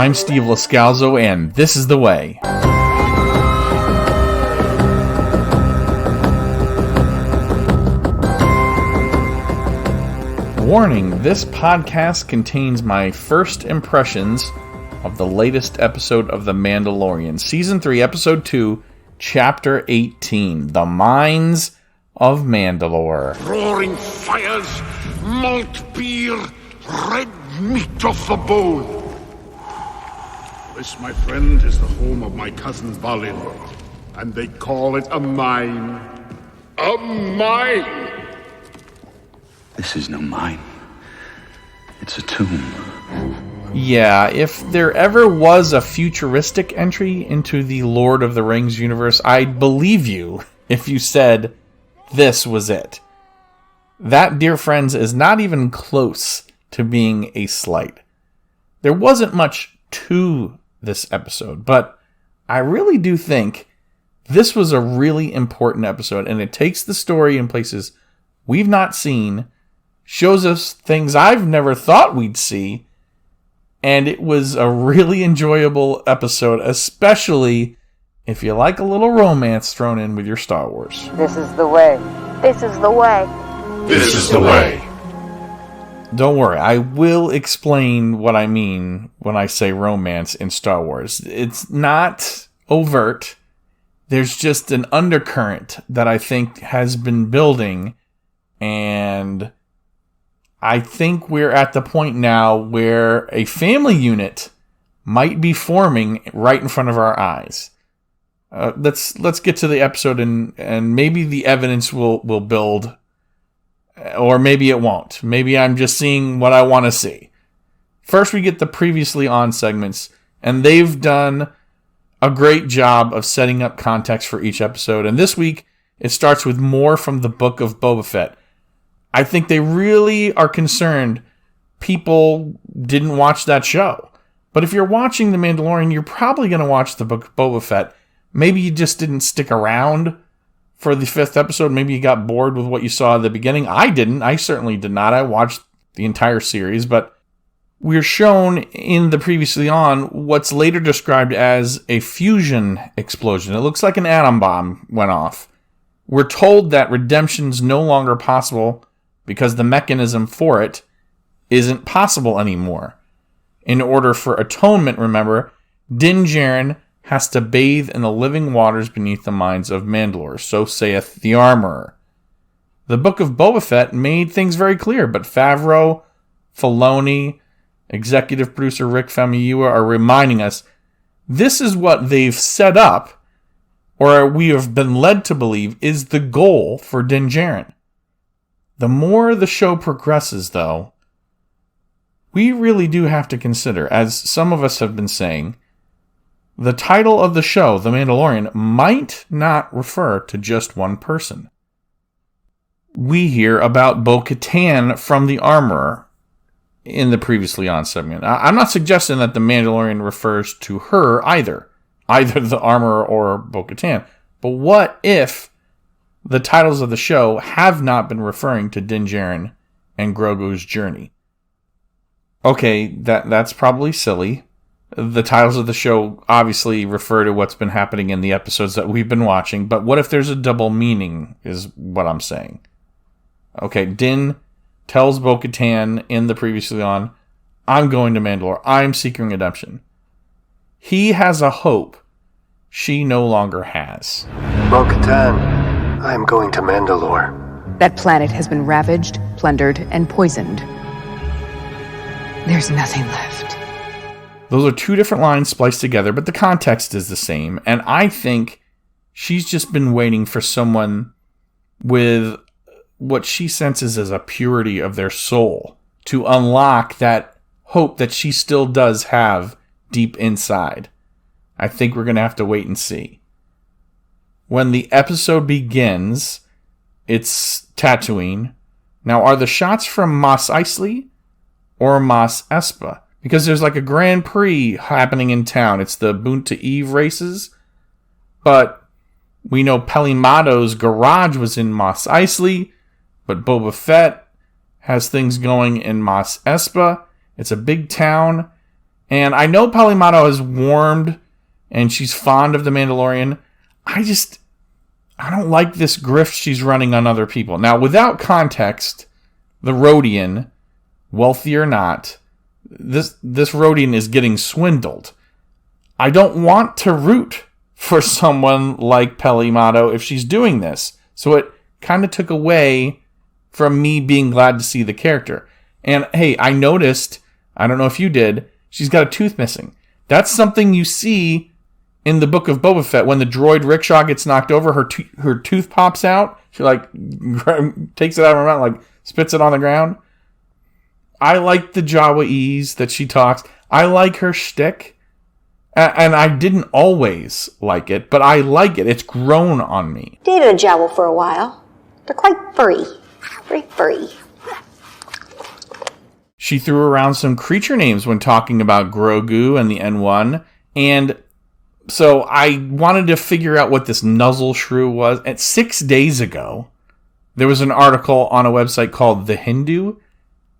I'm Steve Lascalzo, and this is The Way. Warning, this podcast contains my first impressions of the latest episode of The Mandalorian, Season 3, Episode 2, Chapter 18, The Mines of Mandalore. Roaring fires, malt beer, red meat off the bone. This, my friend, is the home of my cousin Balin, and they call it a mine. A mine! This is no mine. It's a tomb. Yeah, if there ever was a futuristic entry into the Lord of the Rings universe, I'd believe you if you said this was it. That, dear friends, is not even close to being a slight. There wasn't much to this episode, but I really do think this was a really important episode, and it takes the story in places we've not seen, shows us things I've never thought we'd see, and it was a really enjoyable episode, especially if you like a little romance thrown in with your Star Wars. This is the way. This is the way. This is the way. Don't worry, I will explain what I mean when I say romance in Star Wars. It's not overt. There's just an undercurrent that I think has been building, and I think we're at the point now where a family unit might be forming right in front of our eyes. Let's get to the episode, and maybe the evidence will build, or maybe it won't. Maybe I'm just seeing what I want to see. First, we get the previously on segments, and they've done a great job of setting up context for each episode. And this week, it starts with more from the Book of Boba Fett. I think they really are concerned people didn't watch that show. But if you're watching The Mandalorian, you're probably going to watch the Book of Boba Fett. Maybe you just didn't stick around for the 5th episode. Maybe you got bored with what you saw at the beginning. I didn't. I certainly did not. I watched the entire series, but we're shown in the previously on what's later described as a fusion explosion. It looks like an atom bomb went off. We're told that redemption's no longer possible because the mechanism for it isn't possible anymore. In order for atonement, remember, Djarin has to bathe in the living waters beneath the mines of Mandalore, so saith the armorer. The Book of Boba Fett made things very clear, but Favreau, Filoni, executive producer Rick Famuyiwa are reminding us this is what they've set up, or we have been led to believe, is the goal for Djarin. The more the show progresses, though, we really do have to consider, as some of us have been saying, the title of the show, The Mandalorian, might not refer to just one person. We hear about Bo-Katan from the Armorer in the previously on segment. I'm not suggesting that The Mandalorian refers to her either the Armorer or Bo-Katan. But what if the titles of the show have not been referring to Din Djarin and Grogu's journey? Okay, that's probably silly. The titles of the show obviously refer to what's been happening in the episodes that we've been watching, but what if there's a double meaning, is what I'm saying. Okay, Din tells Bo-Katan in the previously on, I'm going to Mandalore, I'm seeking redemption. He has a hope she no longer has. Bo-Katan, I am going to Mandalore. That planet has been ravaged, plundered, and poisoned. There's nothing left. Those are two different lines spliced together, but the context is the same. And I think she's just been waiting for someone with what she senses as a purity of their soul to unlock that hope that she still does have deep inside. I think we're going to have to wait and see. When the episode begins, it's Tatooine. Now, are the shots from Mos Eisley or Mos Espa? Because there's like a Grand Prix happening in town. It's the Boonta Eve races. But we know Pelimato's garage was in Mos Eisley. But Boba Fett has things going in Mos Espa. It's a big town. And I know Pelimato has warmed and she's fond of the Mandalorian. I don't like this grift she's running on other people. Now, without context, the Rodian, wealthy or not, this Rodian is getting swindled. I don't want to root for someone like Pelimato if she's doing this. So it kind of took away from me being glad to see the character. And hey, I noticed, I don't know if you did, she's got a tooth missing. That's something you see in the Book of Boba Fett. When the droid rickshaw gets knocked over, her tooth pops out. She takes it out of her mouth, spits it on the ground. I like the Jawa ease that she talks. I like her shtick. And I didn't always like it, but I like it. It's grown on me. Dated a Jawa for a while. They're quite furry. Very furry. She threw around some creature names when talking about Grogu and the N1. And so I wanted to figure out what this nuzzle shrew was. And 6 days ago, there was an article on a website called The Hindu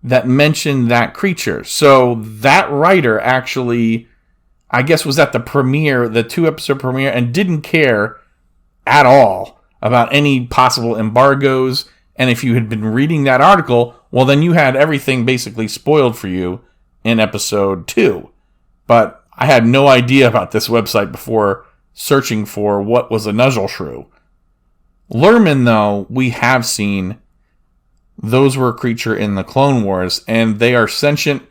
that mentioned that creature. So that writer actually, I guess, was at the premiere, the 2-episode premiere, and didn't care at all about any possible embargoes. And if you had been reading that article, well, then you had everything basically spoiled for you in episode 2. But I had no idea about this website before searching for what was a nuzzle shrew. Lurmen, though, we have seen. Those were a creature in the Clone Wars, and they are sentient,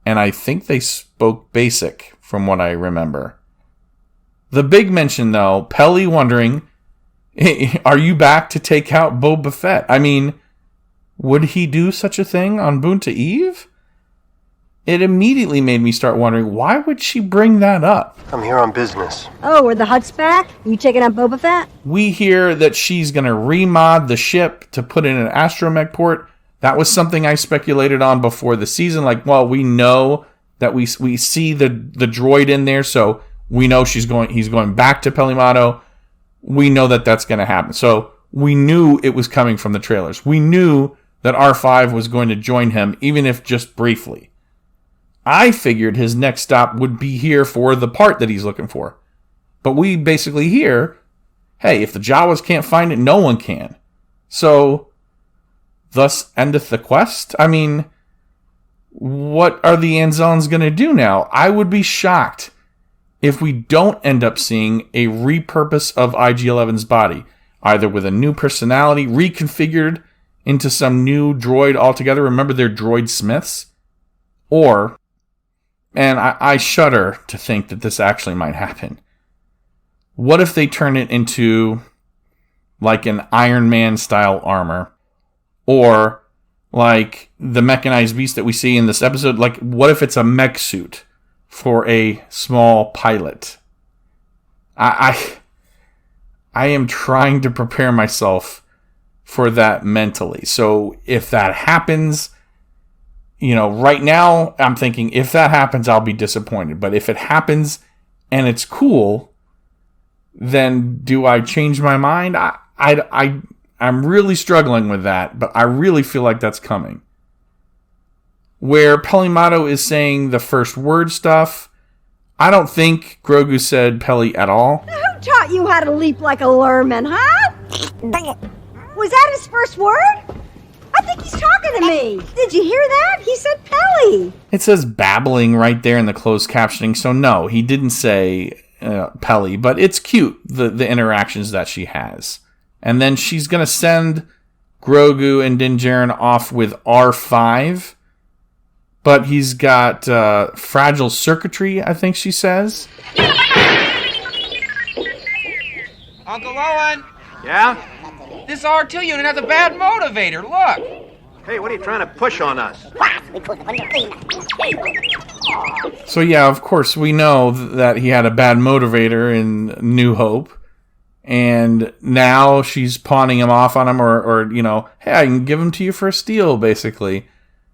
and I think they spoke Basic, from what I remember. The big mention, though, Peli wondering, hey, are you back to take out Boba Fett? I mean, would he do such a thing on Boonta Eve? It immediately made me start wondering, why would she bring that up? I'm here on business. Oh, were the Hutts back? You taking out Boba Fett? We hear that she's going to remod the ship to put in an astromech port. That was something I speculated on before the season. We know that we see the droid in there, so we know he's going back to Pelimato. We know that that's going to happen. So we knew it was coming from the trailers. We knew that R5 was going to join him, even if just briefly. I figured his next stop would be here for the part that he's looking for. But we basically hear, hey, if the Jawas can't find it, no one can. So, thus endeth the quest? I mean, what are the Anzellans going to do now? I would be shocked if we don't end up seeing a repurpose of IG-11's body, either with a new personality, reconfigured into some new droid altogether. Remember, they're droid smiths. Or, and I shudder to think that this actually might happen, what if they turn it into like an Iron Man style armor? Or like the mechanized beast that we see in this episode? Like, what if it's a mech suit for a small pilot? I am trying to prepare myself for that mentally. So if that happens, right now I'm thinking if that happens, I'll be disappointed. But if it happens and it's cool, then do I change my mind? I'm really struggling with that, but I really feel like that's coming. Where Pelimato is saying the first word stuff, I don't think Grogu said Peli at all. Who taught you how to leap like a lurman, huh? Was that his first word? I think he's talking to me. Did you hear that? He said Peli. It says babbling right there in the closed captioning, so no, he didn't say Peli, but it's cute, the interactions that she has. And then she's going to send Grogu and Din Djarin off with R5, but he's got fragile circuitry, I think she says. Uncle Owen! Yeah? This R2 unit has a bad motivator, look! Hey, what are you trying to push on us? So yeah, of course, we know that he had a bad motivator in New Hope. And now she's pawning him off on him, or hey, I can give him to you for a steal, basically.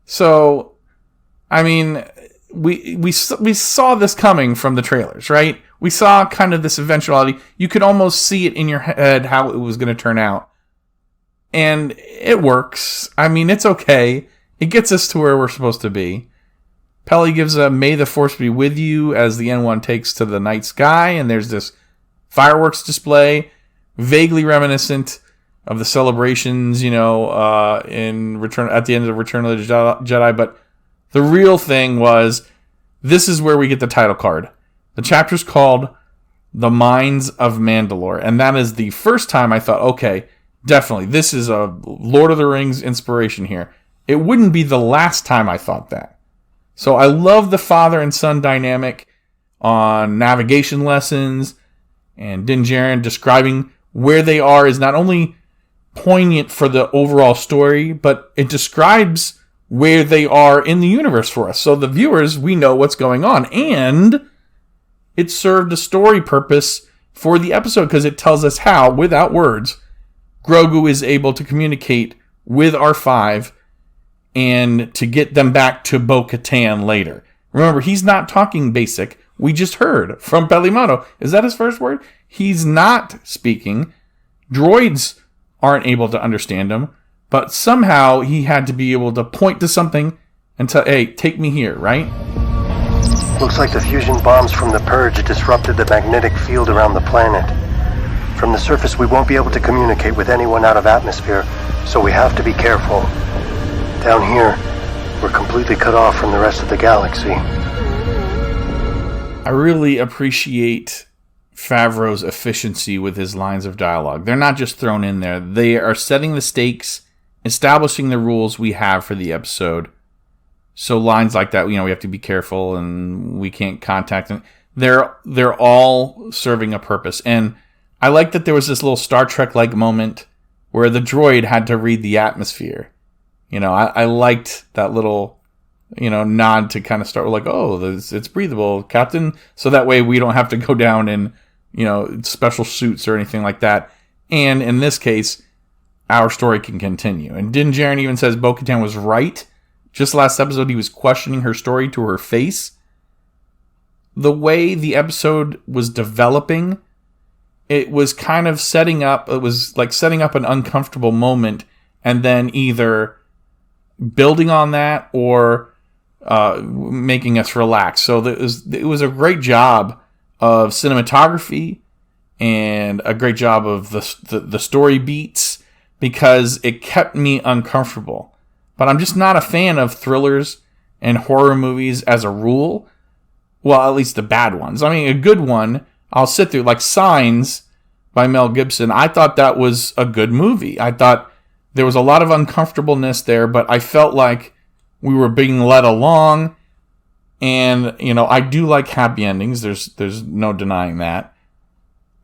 So, I mean, we saw this coming from the trailers, right? We saw kind of this eventuality. You could almost see it in your head how it was going to turn out. And it works. I mean, it's okay. It gets us to where we're supposed to be. Peli gives a "May the Force be with you" as the N1 takes to the night sky, and there's this fireworks display, vaguely reminiscent of the celebrations, in Return at the end of Return of the Jedi. But the real thing was, this is where we get the title card. The chapter's called "The Mines of Mandalore," and that is the first time I thought, okay, definitely, this is a Lord of the Rings inspiration here. It wouldn't be the last time I thought that. So I love the father and son dynamic on navigation lessons, and Din Djarin describing where they are is not only poignant for the overall story, but it describes where they are in the universe for us. So the viewers, we know what's going on. And it served a story purpose for the episode because it tells us how, without words, Grogu is able to communicate with R5 and to get them back to Bo-Katan later. Remember, he's not talking basic. We just heard from Pelimoto. Is that his first word? He's not speaking. Droids aren't able to understand him. But somehow he had to be able to point to something and tell, hey, take me here, right? Looks like the fusion bombs from the Purge disrupted the magnetic field around the planet. From the surface, we won't be able to communicate with anyone out of atmosphere, so we have to be careful. Down here, we're completely cut off from the rest of the galaxy. I really appreciate Favreau's efficiency with his lines of dialogue. They're not just thrown in there. They are setting the stakes, establishing the rules we have for the episode. So lines like that, we have to be careful and we can't contact them. They're all serving a purpose. And I like that there was this little Star Trek-like moment where the droid had to read the atmosphere. I liked that little, nod to kind of start with like, oh, it's breathable, Captain. So that way we don't have to go down in, special suits or anything like that. And in this case, our story can continue. And Din Djarin even says Bo-Katan was right. Just last episode, he was questioning her story to her face. The way the episode was developing, it was kind of setting up an uncomfortable moment and then either building on that or making us relax. So it was a great job of cinematography and a great job of the story beats because it kept me uncomfortable. But I'm just not a fan of thrillers and horror movies as a rule. Well, at least the bad ones. I mean, a good one, I'll sit through, like Signs by Mel Gibson. I thought that was a good movie. I thought there was a lot of uncomfortableness there, but I felt like we were being led along. And, I do like happy endings. There's no denying that.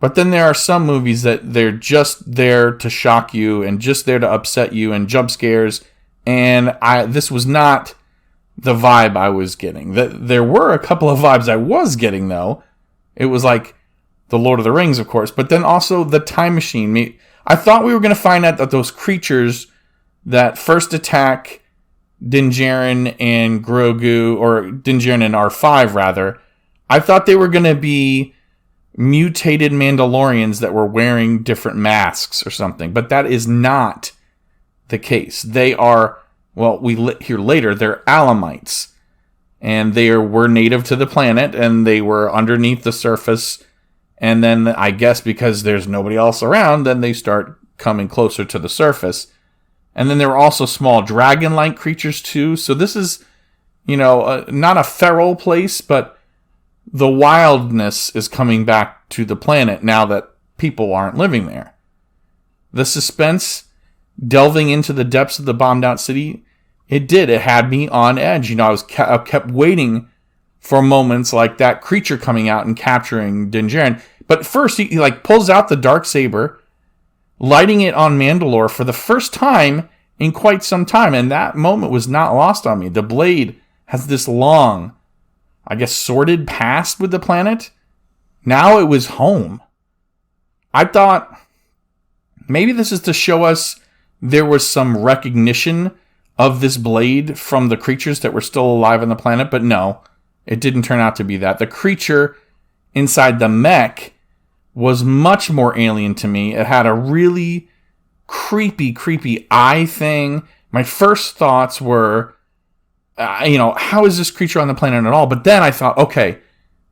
But then there are some movies that they're just there to shock you and just there to upset you and jump scares. And this was not the vibe I was getting. There were a couple of vibes I was getting, though. It was like the Lord of the Rings, of course, but then also the time machine. I thought we were going to find out that those creatures that first attack Din Djarin and Grogu, or Din Djarin and R5, rather, I thought they were going to be mutated Mandalorians that were wearing different masks or something, but that is not the case. They are, well, we hear later, they're Alamites, and they were native to the planet, and they were underneath the surface, and then I guess because there's nobody else around, then they start coming closer to the surface. And then there were also small dragon-like creatures too, so this is, not a feral place, but the wildness is coming back to the planet now that people aren't living there. The suspense delving into the depths of the bombed out city, it had me on edge. I kept waiting for moments like that creature coming out and capturing Din Djarin. But first he pulls out the Darksaber, lighting it on Mandalore for the first time in quite some time, and that moment was not lost on me. The blade has this long, sordid past with the planet. Now it was home. I thought maybe this is to show us there was some recognition of this blade from the creatures that were still alive on the planet, but no, it didn't turn out to be that. The creature inside the mech was much more alien to me. It had a really creepy eye thing. My first thoughts were, how is this creature on the planet at all? But then I thought, okay,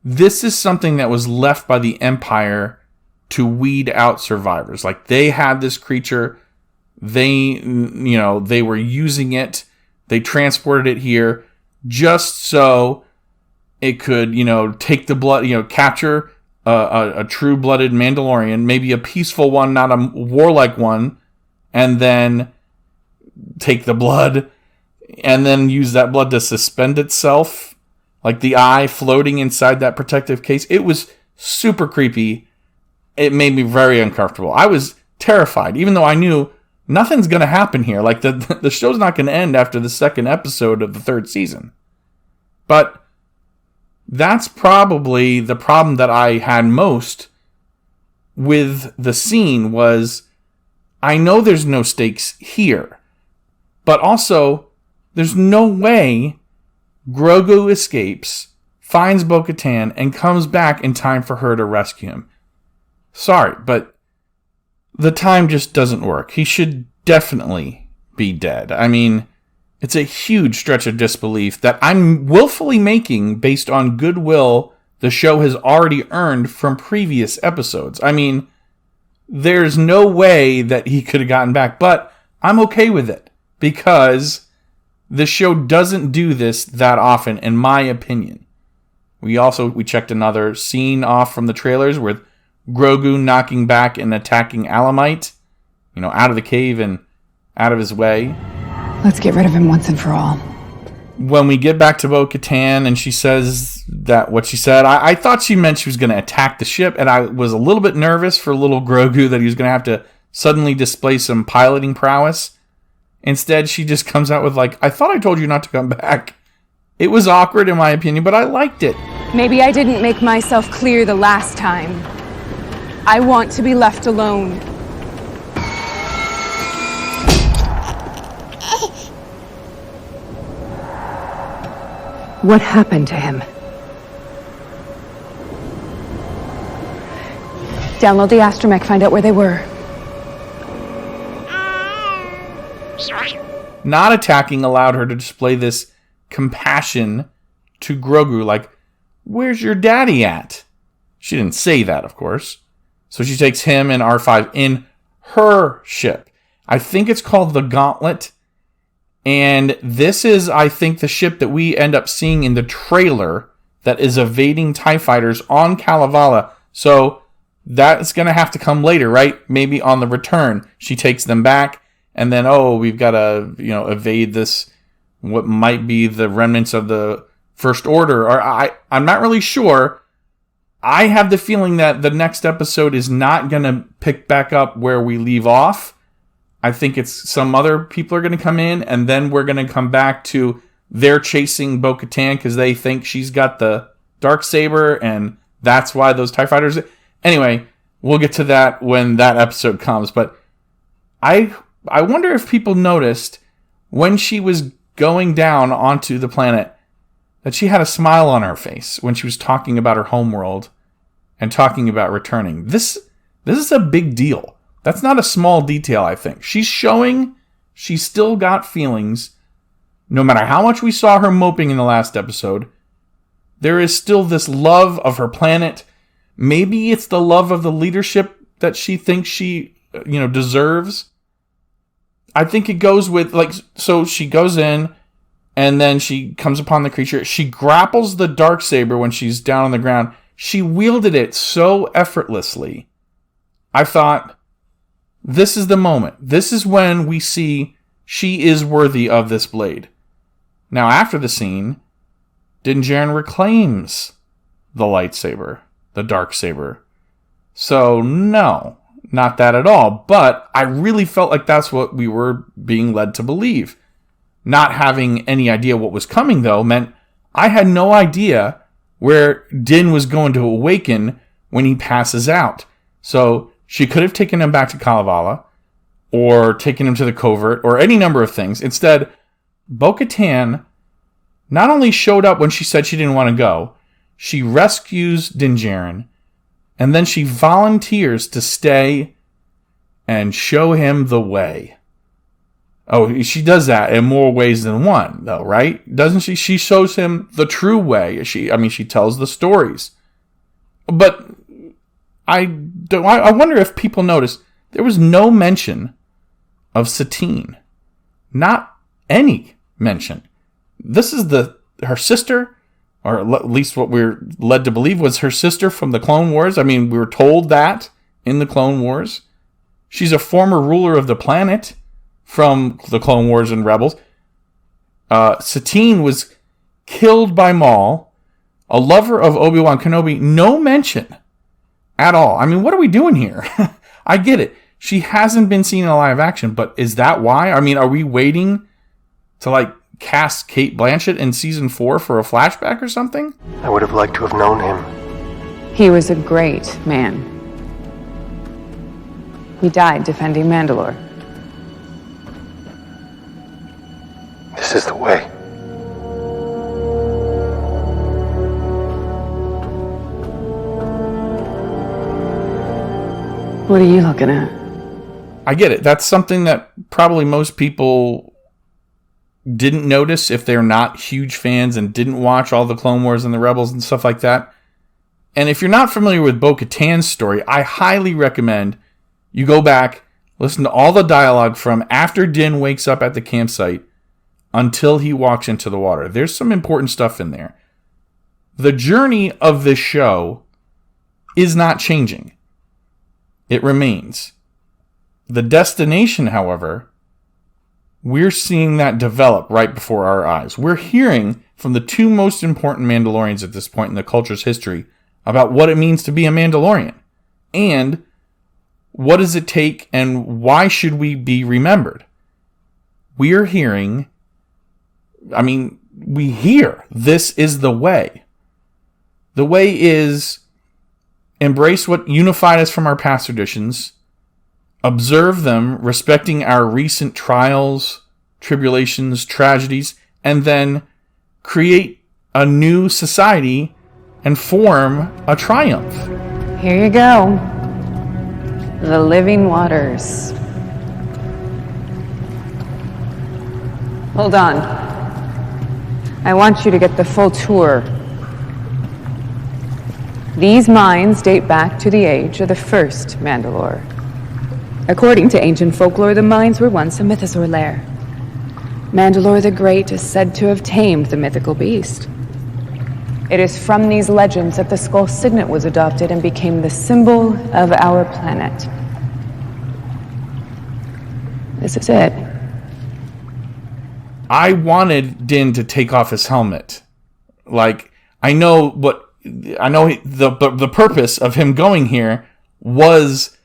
this is something that was left by the Empire to weed out survivors. Like, they had this creature, they were using it, they transported it here just so it could, take the blood, capture a true-blooded Mandalorian, maybe a peaceful one, not a warlike one, and then take the blood, and then use that blood to suspend itself, like the eye floating inside that protective case. It was super creepy. It made me very uncomfortable. I was terrified, even though I knew nothing's going to happen here. Like, the show's not going to end after the second episode of the third season. But that's probably the problem that I had most with the scene was, I know there's no stakes here, but also there's no way Grogu escapes, finds Bo-Katan, and comes back in time for her to rescue him. Sorry, but the time just doesn't work. He should definitely be dead. I mean, it's a huge stretch of disbelief that I'm willfully making based on goodwill the show has already earned from previous episodes. I mean, there's no way that he could have gotten back, but I'm okay with it because the show doesn't do this that often, in my opinion. We checked another scene off from the trailers with Grogu knocking back and attacking Alamite, out of the cave and out of his way. Let's get rid of him once and for all. When we get back to Bo-Katan and she says what she said, I thought she meant she was going to attack the ship, and I was a little bit nervous for little Grogu that he was going to have to suddenly display some piloting prowess. Instead, she just comes out with I thought I told you not to come back. It was awkward in my opinion, but I liked it. Maybe I didn't make myself clear the last time. I want to be left alone. What happened to him? Download the astromech, find out where they were. Not attacking allowed her to display this compassion to Grogu, like, where's your daddy at? She didn't say that, of course. So she takes him and R5 in her ship. I think it's called the Gauntlet. And this is, I think, the ship that we end up seeing in the trailer that is evading TIE fighters on Kalevala. So that's going to have to come later, right? Maybe on the return, she takes them back. And then, we've got to, evade this, what might be the remnants of the First Order. Or I'm not really sure. I have the feeling that the next episode is not going to pick back up where we leave off. I think it's some other people are going to come in, and then we're going to come back to they're chasing Bo-Katan because they think she's got the Darksaber, and that's why those TIE fighters... Anyway, we'll get to that when that episode comes, but I wonder if people noticed when she was going down onto the planet that she had a smile on her face when she was talking about her homeworld and talking about returning. This is a big deal. That's not a small detail, I think. She's showing she's still got feelings. No matter how much we saw her moping in the last episode, there is still this love of her planet. Maybe it's the love of the leadership that she thinks she, deserves. I think it goes with, so she goes in, and then she comes upon the creature. She grapples the Darksaber when she's down on the ground. She wielded it so effortlessly. I thought, this is the moment. This is when we see she is worthy of this blade. Now, after the scene, Djarin reclaims the lightsaber, the Darksaber. So, no, not that at all. But I really felt like that's what we were being led to believe. Not having any idea what was coming, though, meant I had no idea where Din was going to awaken when he passes out. So she could have taken him back to Kalevala, or taken him to the covert, or any number of things. Instead, Bo-Katan not only showed up when she said she didn't want to go, she rescues Djarin, and then she volunteers to stay and show him the way. Oh, she does that in more ways than one, though, right? Doesn't she? She shows him the true way. She tells the stories. But I wonder if people noticed there was no mention of Satine. Not any mention. This is her sister, or at least what we're led to believe was her sister from the Clone Wars. I mean, we were told that in the Clone Wars. She's a former ruler of the planet from the Clone Wars and Rebels. Satine was killed by Maul, a lover of Obi-Wan Kenobi. No mention at all. I mean, what are we doing here? I get it. She hasn't been seen in live action, but is that why? I mean, are we waiting to cast Cate Blanchett in season 4 for a flashback or something? I would have liked to have known him. He was a great man. He died defending Mandalore. This is the way. What are you looking at? I get it. That's something that probably most people didn't notice if they're not huge fans and didn't watch all the Clone Wars and the Rebels and stuff like that. And if you're not familiar with Bo-Katan's story, I highly recommend you go back, listen to all the dialogue from after Din wakes up at the campsite until he walks into the water. There's some important stuff in there. The journey of this show is not changing. It remains. The destination, however, we're seeing that develop right before our eyes. We're hearing from the two most important Mandalorians at this point in the culture's history about what it means to be a Mandalorian. And what does it take and why should we be remembered? We're hearing, we hear this is the way. The way is embrace what unified us from our past traditions, observe them, respecting our recent trials, tribulations, tragedies, and then create a new society and form a triumph. Here you go. The living waters. Hold on. I want you to get the full tour. These mines date back to the age of the first Mandalore. According to ancient folklore, the mines were once a mythosaur lair. Mandalore the Great is said to have tamed the mythical beast. It is from these legends that the skull signet was adopted and became the symbol of our planet. This is it. I wanted Din to take off his helmet. I know the purpose of him going here was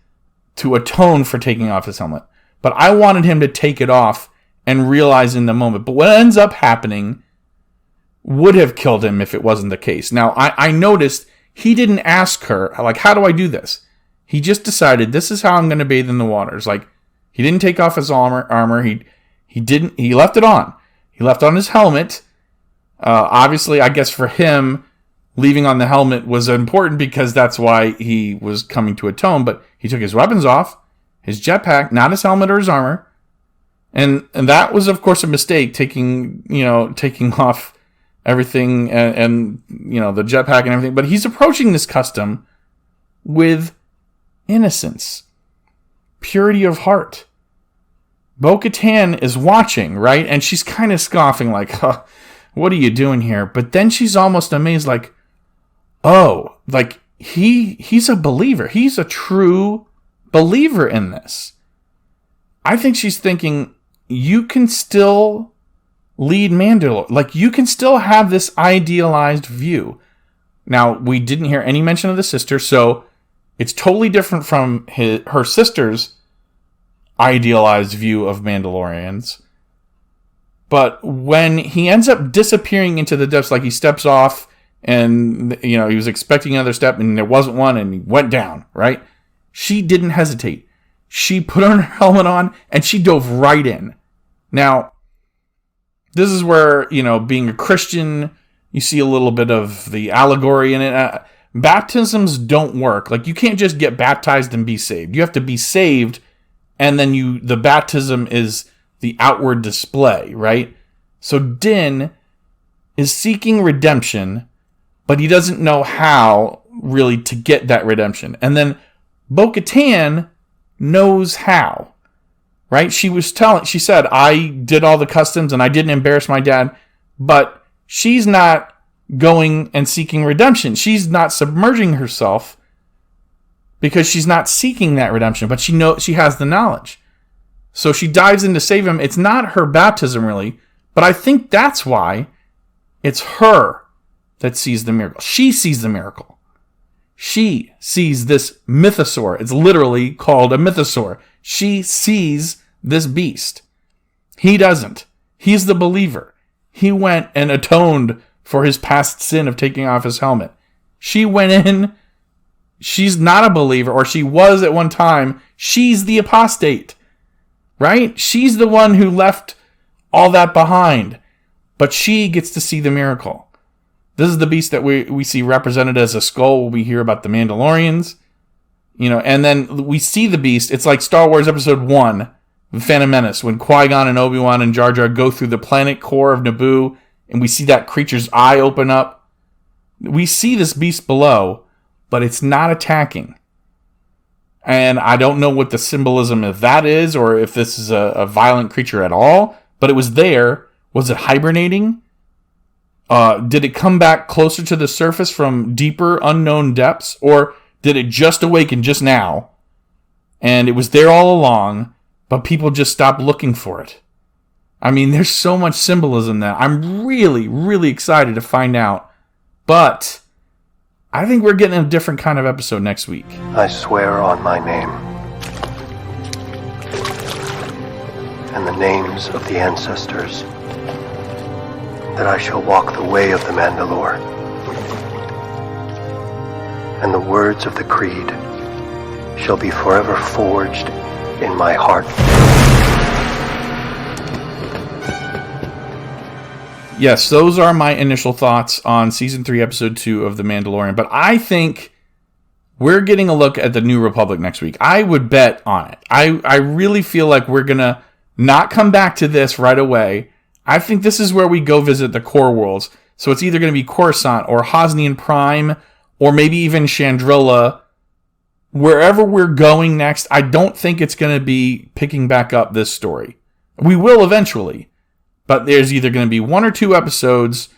to atone for taking off his helmet. But I wanted him to take it off and realize in the moment. But what ends up happening would have killed him if it wasn't the case. Now, I noticed he didn't ask her, how do I do this? He just decided, this is how I'm going to bathe in the waters. He didn't take off his armor. He left it on. He left on his helmet. Obviously, I guess for him, leaving on the helmet was important because that's why he was coming to atone. But he took his weapons off, his jetpack, not his helmet or his armor. And that was, of course, a mistake, taking off everything and the jetpack and everything. But he's approaching this custom with innocence, purity of heart. Bo-Katan is watching, right? And she's kind of scoffing huh, what are you doing here? But then she's almost amazed he's a believer. He's a true believer in this. I think she's thinking, you can still lead Mandalore. You can still have this idealized view. Now, we didn't hear any mention of the sister, so it's totally different from her sister's idealized view of Mandalorians. But when he ends up disappearing into the depths, he steps off and, he was expecting another step and there wasn't one and he went down, right? She didn't hesitate. She put her helmet on and she dove right in. Now, this is where, being a Christian, you see a little bit of the allegory in it. Baptisms don't work. You can't just get baptized and be saved. You have to be saved, and then the baptism is the outward display, right? So Din is seeking redemption, but he doesn't know how really to get that redemption. And then Bo-Katan knows how, right? She said, I did all the customs and I didn't embarrass my dad, but she's not going and seeking redemption. She's not submerging herself because she's not seeking that redemption, but she has the knowledge. So she dives in to save him. It's not her baptism really, but I think that's why it's her that sees the miracle. She sees the miracle. She sees this mythosaur. It's literally called a mythosaur. She sees this beast. He doesn't. He's the believer. He went and atoned for his past sin of taking off his helmet. She went in. She's not a believer, or she was at one time. She's the apostate, right? She's the one who left all that behind, but she gets to see the miracle. This is the beast that we see represented as a skull. We hear about the Mandalorians, and then we see the beast. It's like Star Wars Episode 1, The Phantom Menace, when Qui-Gon and Obi-Wan and Jar Jar go through the planet core of Naboo, and we see that creature's eye open up. We see this beast below, but it's not attacking. And I don't know what the symbolism of that is, or if this is a violent creature at all, but it was there. Was it hibernating? Did it come back closer to the surface from deeper unknown depths, or did it just awaken just now? And it was there all along, but people just stopped looking for it. I mean, there's so much symbolism there. I'm really, really excited to find out. But I think we're getting a different kind of episode next week. I swear on my name and the names of the ancestors that I shall walk the way of the Mandalore, and the words of the creed shall be forever forged in my heart. Yes, those are my initial thoughts on Season 3, Episode 2 of The Mandalorian. But I think we're getting a look at the New Republic next week. I would bet on it. I really feel like we're going to not come back to this right away. I think this is where we go visit the core worlds. So it's either going to be Coruscant or Hosnian Prime or maybe even Chandrilla. Wherever we're going next, I don't think it's going to be picking back up this story. We will eventually. But there's either going to be 1 or 2 episodes,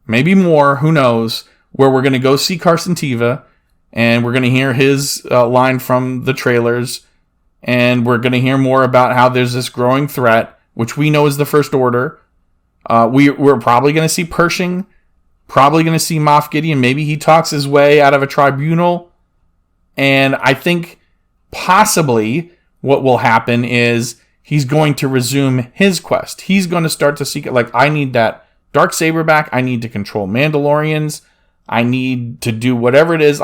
maybe more, who knows, where we're going to go see Carson Teva, and we're going to hear his line from the trailers, and we're going to hear more about how there's this growing threat, which we know is the First Order. We're probably going to see Pershing, probably going to see Moff Gideon. Maybe he talks his way out of a tribunal. And I think possibly what will happen is he's going to resume his quest. He's going to start to seek it. Like, I need that Darksaber back. I need to control Mandalorians. I need to do whatever it is.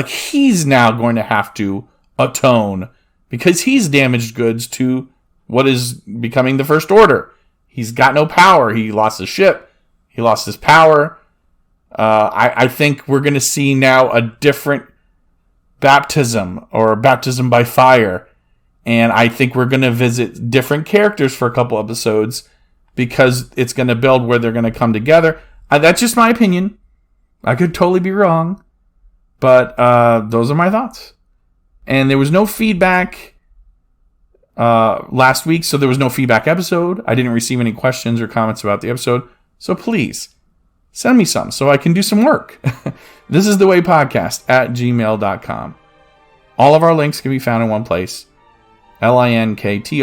He's now going to have to atone because he's damaged goods to what is becoming the First Order. He's got no power. He lost his ship. He lost his power. I think we're going to see now a different baptism or baptism by fire. And I think we're going to visit different characters for a couple episodes because it's going to build where they're going to come together. That's just my opinion. I could totally be wrong. But those are my thoughts. And there was no feedback last week, so there was no feedback episode. I didn't receive any questions or comments about the episode. So please, send me some so I can do some work. This is the way podcast at gmail.com. All of our links can be found in one place. linktr.ee/This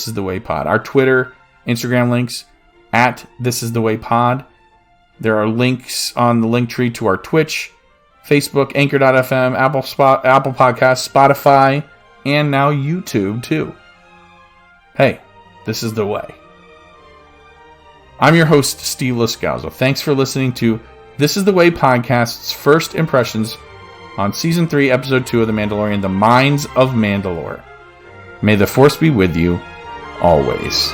Is The Way Pod. Our Twitter, Instagram links at This Is The Way Pod. There are links on the link tree to our Twitch, Facebook, Anchor.fm, Apple Podcasts, Spotify, and now YouTube too. Hey, this is the way. I'm your host, Steve Liscauzo. Thanks for listening to This Is The Way Podcast's first impressions on Season 3, Episode 2 of The Mandalorian, The Mines of Mandalore. May the Force be with you, always.